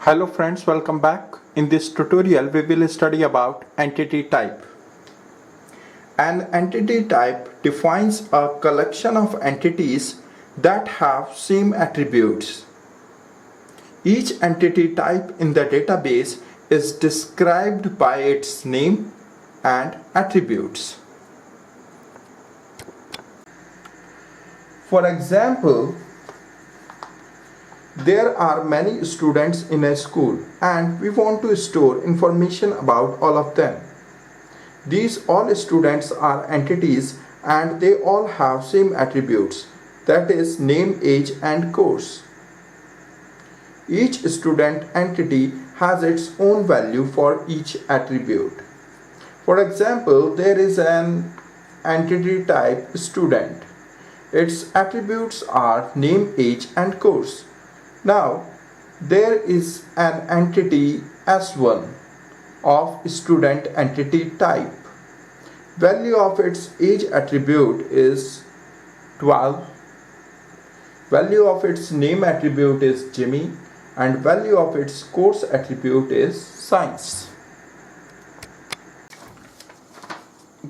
Hello friends, welcome back. In this tutorial we will study about entity type. An entity type defines a collection of entities that have same attributes. Each entity type in the database is described by its name and attributes. For example, there are many students in a school and we want to store information about all of them. These all students are entities and they all have same attributes, that is name, age and course. Each student entity has its own value for each attribute. For example, there is an entity type student. Its attributes are name, age and course. Now, there is an entity S1 of student entity type. Value of its age attribute is 12. Value of its name attribute is Jimmy and value of its course attribute is science.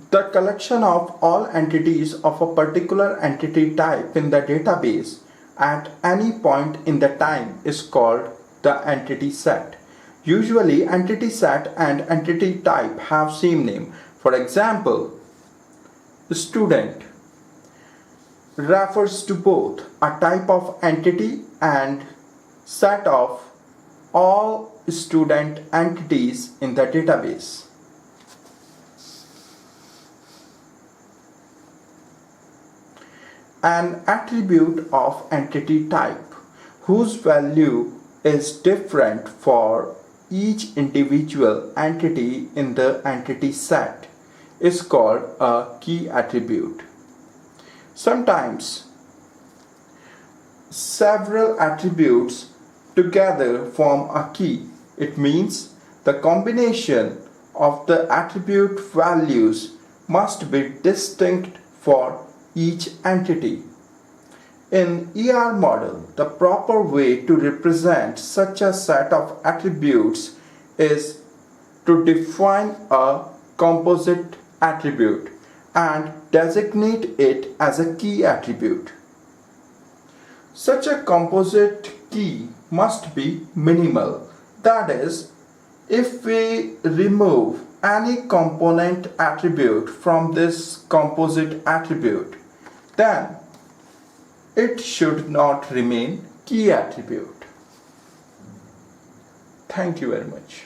The collection of all entities of a particular entity type in the database at any point in the time is called the entity set. Usually entity set and entity type have same name. For example, student refers to both a type of entity and set of all student entities in the database. An attribute of entity type whose value is different for each individual entity in the entity set is called a key attribute. Sometimes several attributes together form a key. It means the combination of the attribute values must be distinct for each entity. In ER model, the proper way to represent such a set of attributes is to define a composite attribute and designate it as a key attribute. Such a composite key must be minimal. That is, if we remove any component attribute from this composite attribute, then it should not remain key attribute. Thank you very much.